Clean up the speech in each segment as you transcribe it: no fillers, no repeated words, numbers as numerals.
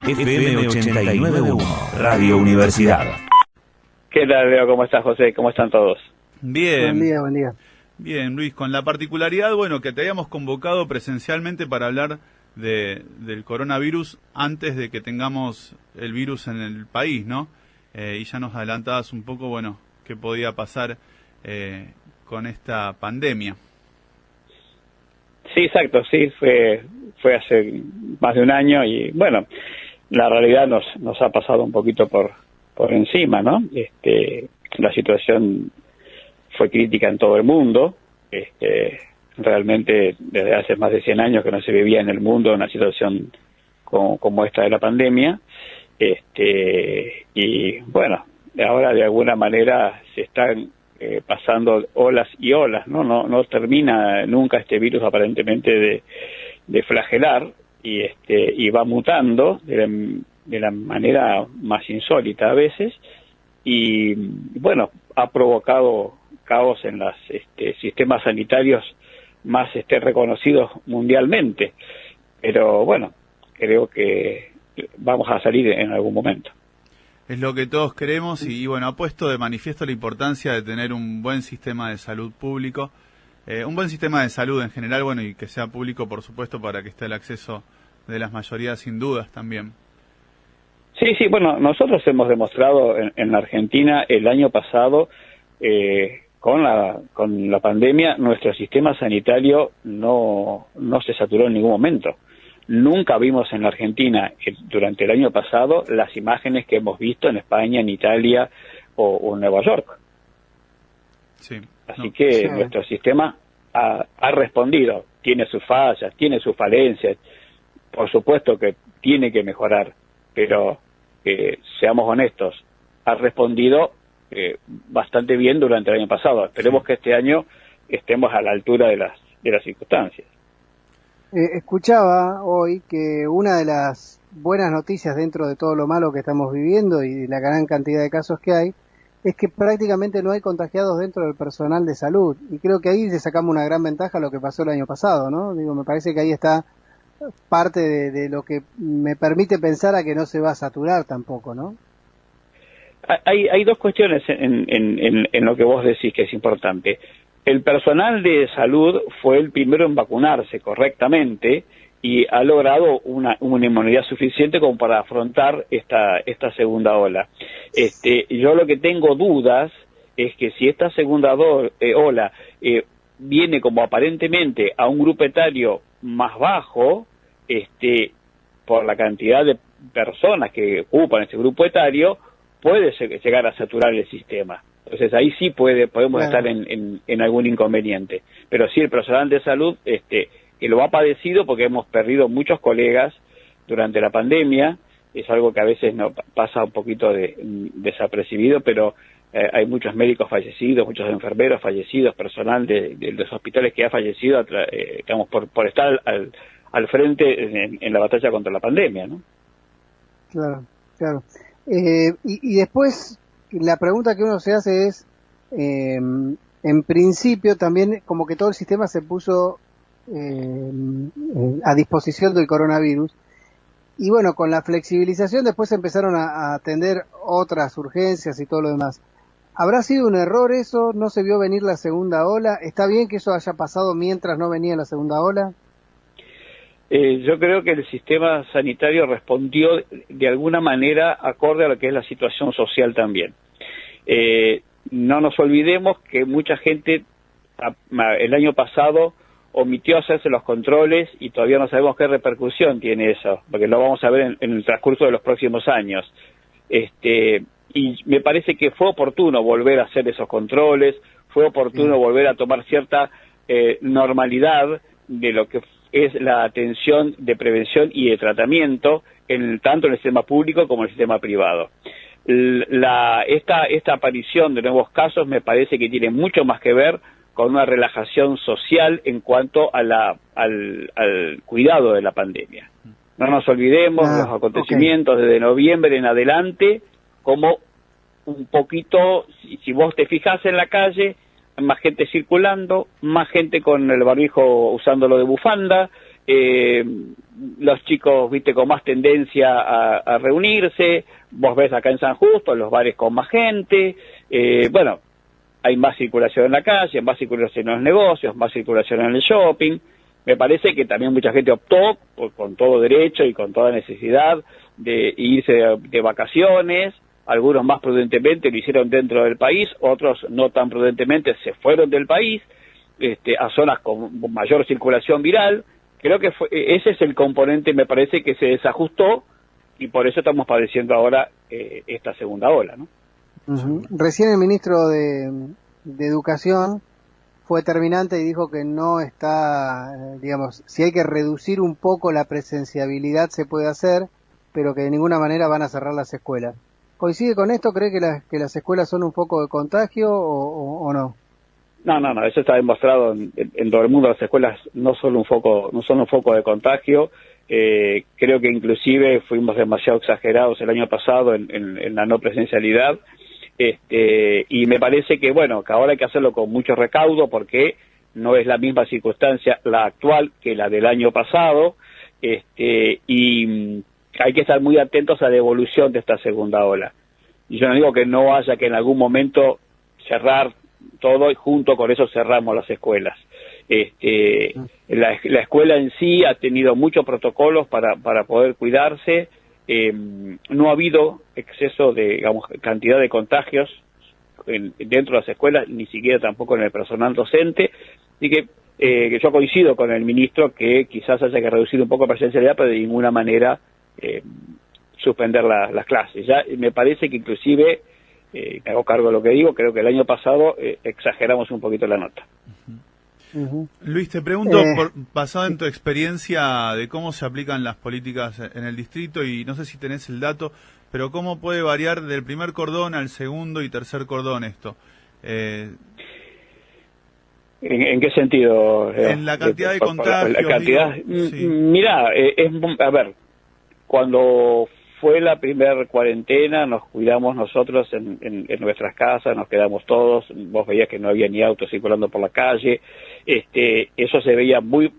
FM 89.1, Radio Universidad. ¿Qué tal, Leo? ¿Cómo estás, José? ¿Cómo están todos? Bien. Buen día. Bien, Luis, con la particularidad, que te habíamos convocado presencialmente para hablar del coronavirus antes de que tengamos el virus en el país, ¿no? Y ya nos adelantabas un poco, qué podía pasar con esta pandemia. Sí, exacto, sí, fue hace más de un año y, la realidad nos ha pasado un poquito por encima, ¿no? La situación fue crítica en todo el mundo, realmente desde hace más de 100 años que no se vivía en el mundo una situación como esta de la pandemia, y ahora de alguna manera se están pasando olas y olas, ¿no? No termina nunca este virus aparentemente de flagelar y va mutando de la manera más insólita a veces y ha provocado caos en los sistemas sanitarios más reconocidos mundialmente, pero creo que vamos a salir en algún momento. Es lo que todos queremos y ha puesto de manifiesto la importancia de tener un buen sistema de salud público, un buen sistema de salud en general, y que sea público, por supuesto, para que esté el acceso de las mayorías sin dudas también. Sí, nosotros hemos demostrado en la Argentina el año pasado, con la pandemia, nuestro sistema sanitario no se saturó en ningún momento. Nunca vimos en la Argentina durante el año pasado las imágenes que hemos visto en España, en Italia o en Nueva York. Sí, Así que nuestro sistema ha respondido, tiene sus fallas, tiene sus falencias, por supuesto que tiene que mejorar, pero seamos honestos, ha respondido bastante bien durante el año pasado. Esperemos que este año estemos a la altura de las circunstancias. Escuchaba hoy que una de las buenas noticias dentro de todo lo malo que estamos viviendo y la gran cantidad de casos que hay, es que prácticamente no hay contagiados dentro del personal de salud. Y creo que ahí le sacamos una gran ventaja a lo que pasó el año pasado, ¿no? Me parece que ahí está parte de lo que me permite pensar a que no se va a saturar tampoco, ¿no? Hay dos cuestiones en lo que vos decís que es importante. El personal de salud fue el primero en vacunarse correctamente y ha logrado una inmunidad suficiente como para afrontar esta segunda ola. Yo lo que tengo dudas es que si esta segunda ola viene como aparentemente a un grupo etario más bajo, por la cantidad de personas que ocupan ese grupo etario, puede llegar a saturar el sistema. Entonces ahí sí podemos estar en algún inconveniente. Pero sí, el personal de salud que lo ha padecido porque hemos perdido muchos colegas durante la pandemia, es algo que a veces no pasa un poquito desapercibido, pero hay muchos médicos fallecidos, muchos enfermeros fallecidos, personal de los hospitales que ha fallecido, por estar al frente en la batalla contra la pandemia, ¿no? Claro. Y después, la pregunta que uno se hace es, en principio también como que todo el sistema se puso a disposición del coronavirus, y con la flexibilización después empezaron a atender otras urgencias y todo lo demás. ¿Habrá sido un error eso? ¿No se vio venir la segunda ola? ¿Está bien que eso haya pasado mientras no venía la segunda ola? Yo creo que el sistema sanitario respondió de alguna manera acorde a lo que es la situación social también. No nos olvidemos que mucha gente el año pasado omitió hacerse los controles y todavía no sabemos qué repercusión tiene eso, porque lo vamos a ver en el transcurso de los próximos años. Y me parece que fue oportuno volver a hacer esos controles, fue oportuno volver a tomar cierta normalidad de lo que es la atención de prevención y de tratamiento tanto en el sistema público como en el sistema privado. Esta aparición de nuevos casos me parece que tiene mucho más que ver con una relajación social en cuanto a al cuidado de la pandemia. No nos olvidemos los acontecimientos desde noviembre en adelante, como un poquito, si vos te fijás en la calle, más gente circulando, más gente con el barbijo usándolo de bufanda, los chicos, viste, con más tendencia a reunirse, vos ves acá en San Justo, los bares con más gente, bueno, hay más circulación en la calle, más circulación en los negocios, más circulación en el shopping. Me parece que también mucha gente optó, con todo derecho y con toda necesidad, de irse de vacaciones. Algunos más prudentemente lo hicieron dentro del país, otros no tan prudentemente se fueron del país, a zonas con mayor circulación viral. Creo que ese es el componente, me parece, que se desajustó, y por eso estamos padeciendo ahora esta segunda ola, ¿no? Recién el ministro de Educación fue terminante y dijo que no está, digamos, si hay que reducir un poco la presenciabilidad se puede hacer, pero que de ninguna manera van a cerrar las escuelas. ¿Coincide con esto? ¿Cree que las escuelas son un foco de contagio o no? No, eso está demostrado en todo el mundo. Las escuelas no son un foco de contagio. Creo que inclusive fuimos demasiado exagerados el año pasado en la no presencialidad. Y me parece que, bueno, que ahora hay que hacerlo con mucho recaudo, porque no es la misma circunstancia la actual que la del año pasado, y hay que estar muy atentos a la evolución de esta segunda ola. Y yo no digo que no haya que en algún momento cerrar todo, y junto con eso cerramos las escuelas. La escuela en sí ha tenido muchos protocolos para poder cuidarse. No ha habido exceso de, digamos, cantidad de contagios dentro de las escuelas, ni siquiera tampoco en el personal docente. Así que yo coincido con el ministro que quizás haya que reducir un poco la presencialidad, pero de ninguna manera suspender las clases. Ya me parece que inclusive, me hago cargo de lo que digo, creo que el año pasado exageramos un poquito la nota. Luis, te pregunto, basado en tu experiencia de cómo se aplican las políticas en el distrito, y no sé si tenés el dato, pero cómo puede variar del primer cordón al segundo y tercer cordón esto. ¿En qué sentido? En la cantidad de contagios. La cantidad, sí. Mirá, a ver, cuando fue la primera cuarentena nos cuidamos nosotros en nuestras casas, nos quedamos todos, vos veías que no había ni autos circulando por la calle, eso se veía muy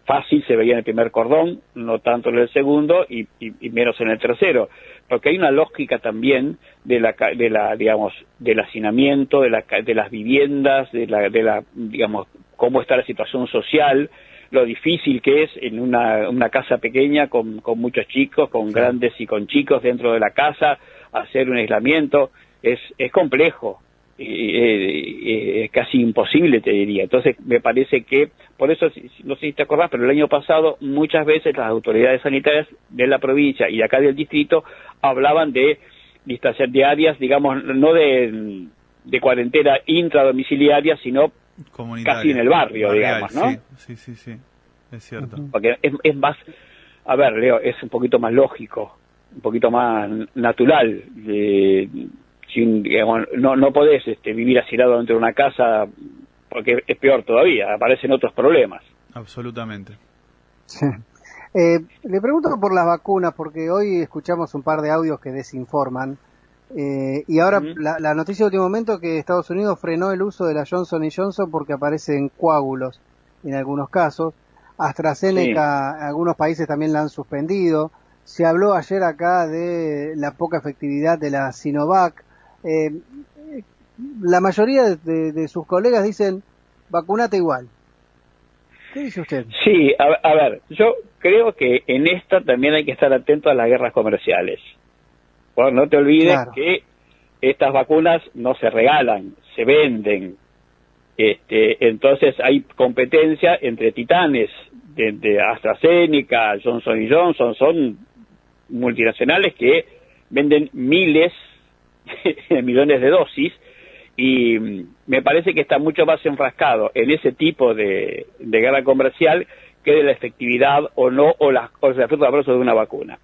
fácil, se veía en el primer cordón, no tanto en el segundo y menos en el tercero, porque hay una lógica también digamos, del hacinamiento, de las viviendas, digamos, cómo está la situación social, lo difícil que es en una casa pequeña con muchos chicos, con grandes y con chicos dentro de la casa, hacer un aislamiento, es complejo, es casi imposible, te diría. Entonces me parece que, por eso, no sé si te acordás, pero el año pasado muchas veces las autoridades sanitarias de la provincia y acá del distrito hablaban de distancias diarias, digamos, no de cuarentena intradomiciliaria, sino casi en el barrio, digamos, ¿no? Sí, es cierto. Porque es más, a ver, Leo, es un poquito más lógico, un poquito más natural. Digamos, no podés vivir hacinado dentro de una casa, porque es peor todavía, aparecen otros problemas. Absolutamente. Sí. Le pregunto por las vacunas, porque hoy escuchamos un par de audios que desinforman. Y ahora la noticia de último momento que Estados Unidos frenó el uso de la Johnson & Johnson porque aparecen coágulos en algunos casos. AstraZeneca, algunos países también la han suspendido. Se habló ayer acá de la poca efectividad de la Sinovac. La mayoría de sus colegas dicen, vacunate igual. ¿Qué dice usted? Sí, a ver, yo creo que en esta también hay que estar atento a las guerras comerciales. Bueno, no te olvides que estas vacunas no se regalan, se venden. Entonces hay competencia entre titanes de AstraZeneca, Johnson & Johnson, son multinacionales que venden miles de millones de dosis, y me parece que está mucho más enfrascado en ese tipo de guerra comercial que de la efectividad o los efectos adversos de una vacuna.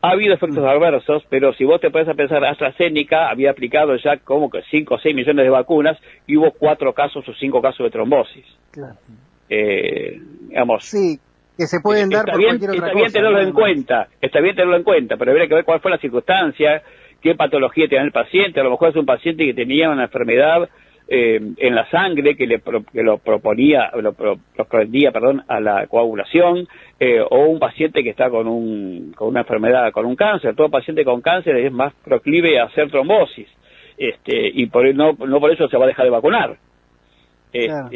Ha habido efectos adversos, pero si vos te pones a pensar, AstraZeneca había aplicado ya como que 5 o 6 millones de vacunas y hubo 4 casos o 5 casos de trombosis. Claro. Digamos, sí, que se pueden dar por cualquier otra cosa. Está bien tenerlo en cuenta, pero habría que ver cuál fue la circunstancia, qué patología tenía el paciente. A lo mejor es un paciente que tenía una enfermedad en la sangre que lo prendía, a la coagulación, o un paciente que está con una enfermedad, con un cáncer. Todo paciente con cáncer es más proclive a hacer trombosis, y no por eso se va a dejar de vacunar. Claro.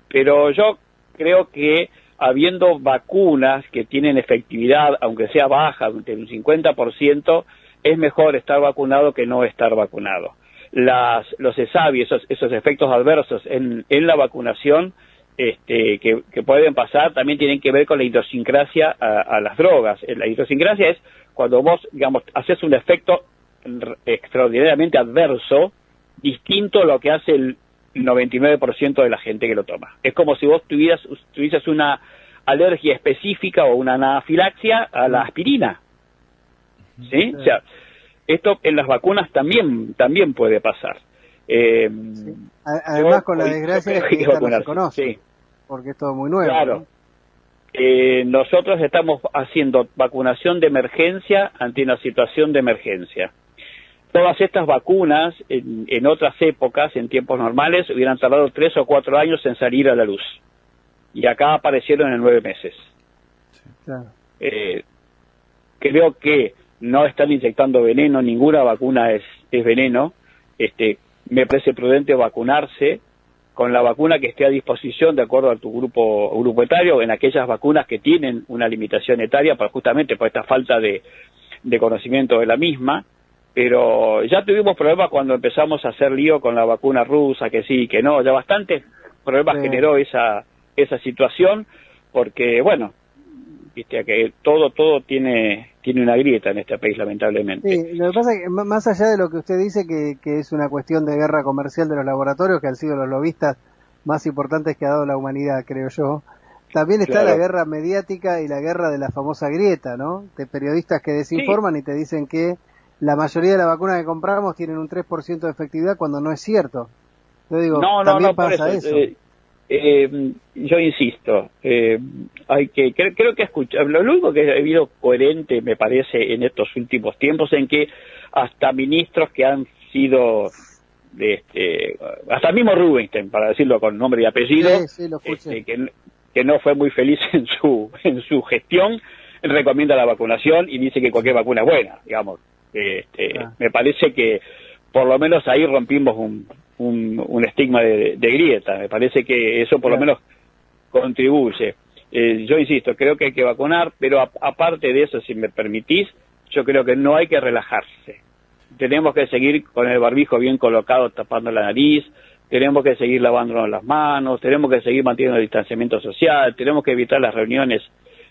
Pero yo creo que habiendo vacunas que tienen efectividad, aunque sea baja, de un 50%, es mejor estar vacunado que no estar vacunado. Los ESAVI, esos efectos adversos en la vacunación que pueden pasar, también tienen que ver con la idiosincrasia a las drogas. La idiosincrasia es cuando vos, digamos, haces un efecto extraordinariamente adverso, distinto a lo que hace el 99% de la gente que lo toma. Es como si vos tuvieses una alergia específica o una anafilaxia a la aspirina. ¿Sí? O sea, esto en las vacunas también puede pasar. Sí. Además, con la desgracia es que esta no se conoce, sí, porque es todo muy nuevo. Claro. ¿No? Nosotros estamos haciendo vacunación de emergencia ante una situación de emergencia. Todas estas vacunas, en otras épocas, en tiempos normales, hubieran tardado 3 o 4 años en salir a la luz. Y acá aparecieron en 9 meses. Claro. Creo que no están inyectando veneno, ninguna vacuna es veneno. Me parece prudente vacunarse con la vacuna que esté a disposición de acuerdo a tu grupo etario, en aquellas vacunas que tienen una limitación etaria, justamente por esta falta de conocimiento de la misma. Pero ya tuvimos problemas cuando empezamos a hacer lío con la vacuna rusa, que sí, que no, ya bastantes problemas generó esa situación, porque bueno, viste que todo tiene una grieta en este país, lamentablemente. Sí, lo que pasa es que más allá de lo que usted dice, que es una cuestión de guerra comercial de los laboratorios, que han sido los lobistas más importantes que ha dado la humanidad, creo yo, también está la guerra mediática y la guerra de la famosa grieta, ¿no? De periodistas que desinforman y te dicen que la mayoría de las vacunas que compramos tienen un 3% de efectividad cuando no es cierto. Yo digo, también pasa eso. Yo insisto, creo que lo único que ha habido coherente, me parece, en estos últimos tiempos, en que hasta ministros que han sido, hasta el mismo Rubinstein, para decirlo con nombre y apellido, que no fue muy feliz en su gestión, recomienda la vacunación y dice que cualquier vacuna es buena, digamos. Me parece que por lo menos ahí rompimos un estigma de grieta. Me parece que eso por lo menos contribuye. Yo insisto, creo que hay que vacunar, pero aparte de eso, si me permitís, yo creo que no hay que relajarse. Tenemos que seguir con el barbijo bien colocado, tapando la nariz, tenemos que seguir lavándonos las manos, tenemos que seguir manteniendo el distanciamiento social, tenemos que evitar las reuniones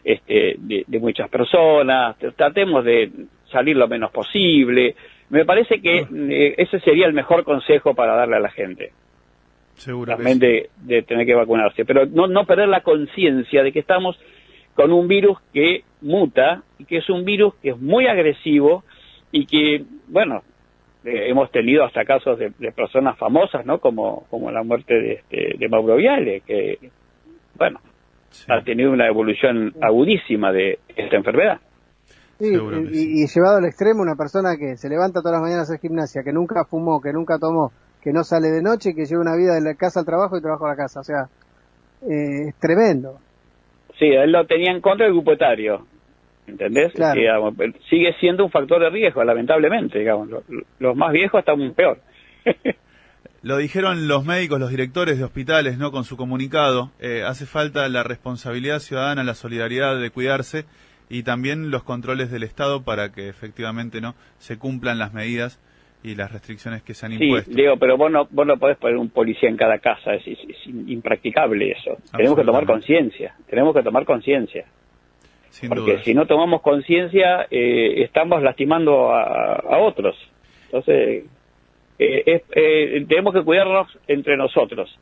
de muchas personas, tratemos de salir lo menos posible. Me parece que ese sería el mejor consejo para darle a la gente. Seguramente de tener que vacunarse, pero no perder la conciencia de que estamos con un virus que muta, y que es un virus que es muy agresivo y que, bueno, hemos tenido hasta casos de personas famosas, ¿no? Como la muerte de Mauro Viale, que, bueno, ha tenido una evolución agudísima de esta enfermedad. Sí, y llevado al extremo, una persona que se levanta todas las mañanas a hacer gimnasia, que nunca fumó, que nunca tomó, que no sale de noche, que lleva una vida de la casa al trabajo y trabajo a la casa. O sea, es tremendo. Sí, él lo tenía en contra del grupo etario, ¿entendés? Claro. Digamos, sigue siendo un factor de riesgo, lamentablemente, digamos. Los más viejos están peor. Lo dijeron los médicos, los directores de hospitales, ¿no? Con su comunicado, hace falta la responsabilidad ciudadana, la solidaridad de cuidarse y también los controles del Estado para que efectivamente no se cumplan las medidas y las restricciones que se han impuesto. Sí, Diego, pero vos no podés poner un policía en cada casa, es impracticable eso. Tenemos que tomar conciencia, porque si no tomamos conciencia estamos lastimando a otros. Entonces tenemos que cuidarnos entre nosotros,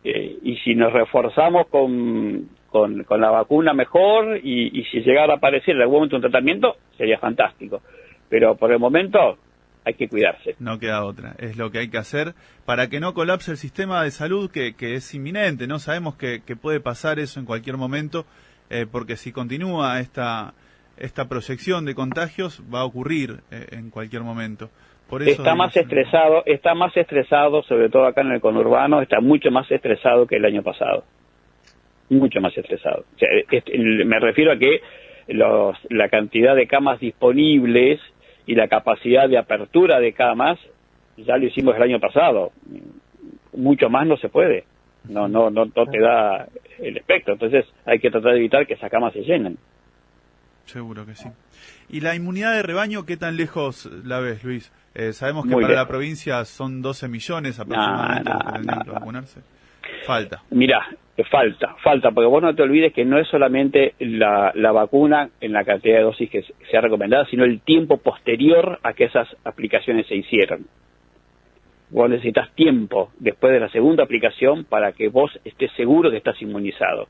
y si nos reforzamos con la vacuna mejor, y si llegara a aparecer en algún momento un tratamiento, sería fantástico, pero por el momento hay que cuidarse. No queda otra, es lo que hay que hacer para que no colapse el sistema de salud, que es inminente, ¿no? Sabemos que puede pasar eso en cualquier momento, porque si continúa esta esta proyección de contagios va a ocurrir en cualquier momento. Por eso está más estresado, sobre todo acá en el conurbano, está mucho más estresado que el año pasado. Mucho más estresado. O sea, me refiero a que la cantidad de camas disponibles y la capacidad de apertura de camas, ya lo hicimos el año pasado. Mucho más no se puede. No te da el espectro. Entonces hay que tratar de evitar que esas camas se llenen. Seguro que sí. ¿Y la inmunidad de rebaño qué tan lejos la ves, Luis? Sabemos que Muy para lejos. la provincia son 12 millones aproximadamente los que tendrían que vacunarse. Falta. Mirá, falta, porque vos no te olvides que no es solamente la vacuna en la cantidad de dosis que se ha recomendado, sino el tiempo posterior a que esas aplicaciones se hicieron. Vos necesitas tiempo después de la segunda aplicación para que vos estés seguro que estás inmunizado.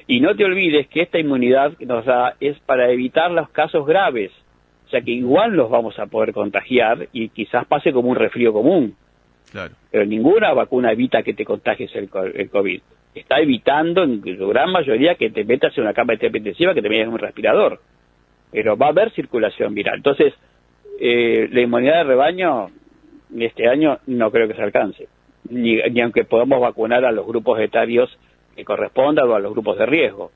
Y no te olvides que esta inmunidad que nos da es para evitar los casos graves, o sea que igual los vamos a poder contagiar y quizás pase como un resfrío común. Claro. Pero ninguna vacuna evita que te contagies el COVID. Está evitando en su gran mayoría que te metas en una cama de terapia intensiva, que te metas en un respirador. Pero va a haber circulación viral. Entonces, la inmunidad de rebaño este año no creo que se alcance. Ni aunque podamos vacunar a los grupos etarios que correspondan o a los grupos de riesgo.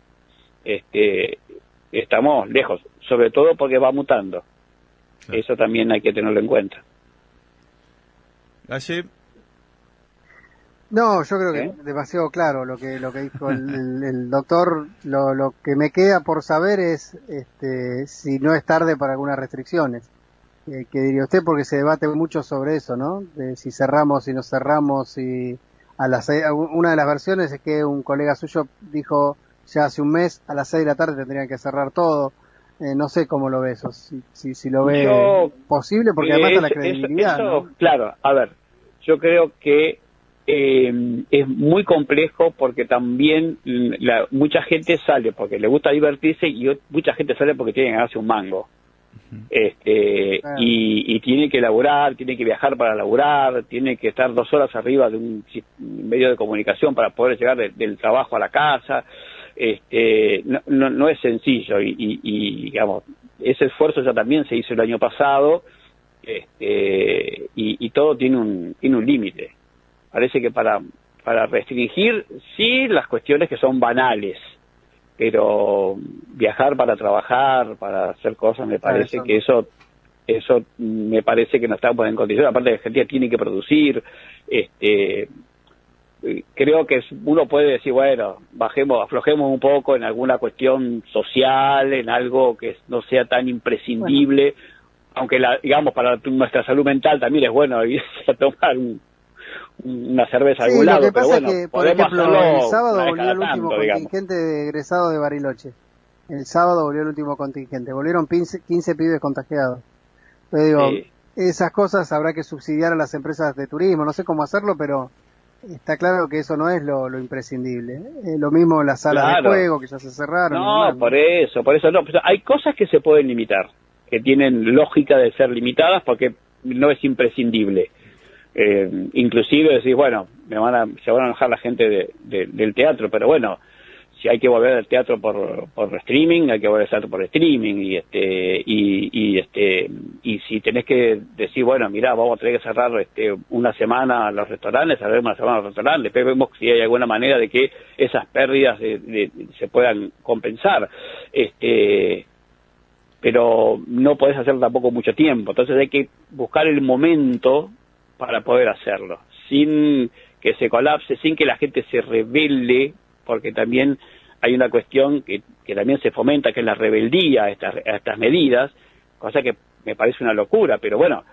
Estamos lejos, sobre todo porque va mutando. Claro. Eso también hay que tenerlo en cuenta. Galle. No, yo creo que demasiado claro lo que dijo el doctor. Lo que me queda por saber es si no es tarde para algunas restricciones. ¿Qué diría usted? Porque se debate mucho sobre eso, ¿no? De si cerramos, si no cerramos, si a las 6, una de las versiones es que un colega suyo dijo ya hace un mes a las 6 de la tarde tendrían que cerrar todo. No sé cómo lo ve eso, si lo ve posible, porque además está la credibilidad, ¿no? Claro, a ver, yo creo que es muy complejo porque también mucha gente sale porque le gusta divertirse y mucha gente sale porque tiene que ganarse un mango. Y tiene que laburar, tiene que viajar para laburar, tiene que estar 2 horas arriba de un medio de comunicación para poder llegar del trabajo a la casa. No es sencillo y digamos, ese esfuerzo ya también se hizo el año pasado y todo tiene un límite. Parece que para restringir sí las cuestiones que son banales, pero viajar para trabajar, para hacer cosas, me parece que eso me parece que no estamos en condiciones. Aparte, la gente tiene que producir. Creo que uno puede decir, bueno, aflojemos un poco en alguna cuestión social, en algo que no sea tan imprescindible, aunque digamos para nuestra salud mental también es bueno irse a tomar una cerveza a algún lado, lo que pasa pero bueno, es que, por ejemplo, el sábado volvió el último tanto, contingente de egresados de Bariloche. El sábado volvió el último contingente. Volvieron 15 pibes contagiados. Pero digo, esas cosas habrá que subsidiar a las empresas de turismo. No sé cómo hacerlo, pero está claro que eso no es lo imprescindible. Lo mismo las salas de juego, que ya se cerraron. No, por eso no. Hay cosas que se pueden limitar, que tienen lógica de ser limitadas porque no es imprescindible. Inclusive decís, bueno, se van a enojar la gente del teatro, pero bueno, si hay que volver al teatro por streaming, hay que volver al teatro por streaming y si tenés que decir, bueno, mirá, vamos a tener que cerrar una semana los restaurantes, cerramos una semana los restaurantes, después vemos si hay alguna manera de que esas pérdidas se puedan compensar. Pero no podés hacerlo tampoco mucho tiempo, entonces hay que buscar el momento para poder hacerlo, sin que se colapse, sin que la gente se rebele, porque también hay una cuestión que también se fomenta, que es la rebeldía a estas medidas, cosa que me parece una locura, pero bueno,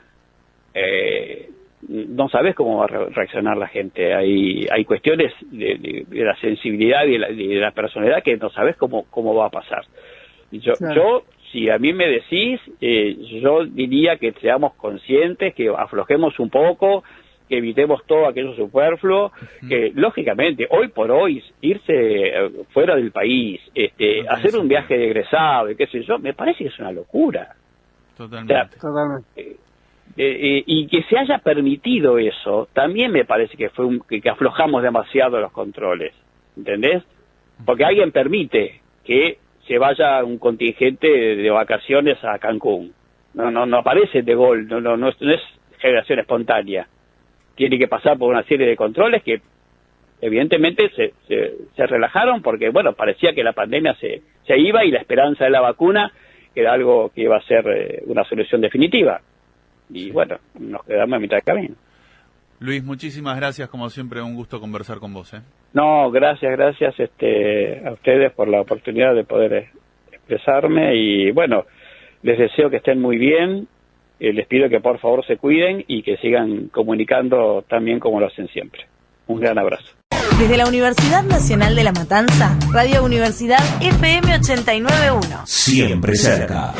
no sabes cómo va a reaccionar la gente. Hay cuestiones de la sensibilidad y de la personalidad que no sabes cómo va a pasar. Yo si a mí me decís, yo diría que seamos conscientes, que aflojemos un poco, que evitemos todo aquello superfluo, que lógicamente, hoy por hoy, irse fuera del país, hacer un viaje de egresado, y qué sé yo, me parece que es una locura. Totalmente. Y que se haya permitido eso, también me parece que fue que aflojamos demasiado los controles, ¿entendés? Porque alguien permite que se vaya un contingente de vacaciones a Cancún. No aparece de gol, no es generación espontánea. Tiene que pasar por una serie de controles que evidentemente se relajaron porque, bueno, parecía que la pandemia se iba y la esperanza de la vacuna era algo que iba a ser una solución definitiva. Y sí, bueno, nos quedamos a mitad de camino. Luis, muchísimas gracias, como siempre, un gusto conversar con vos. No, gracias a ustedes por la oportunidad de poder expresarme y bueno, les deseo que estén muy bien, les pido que por favor se cuiden y que sigan comunicando también como lo hacen siempre. Un gran abrazo. Desde la Universidad Nacional de La Matanza, Radio Universidad FM 89.1. Siempre cerca.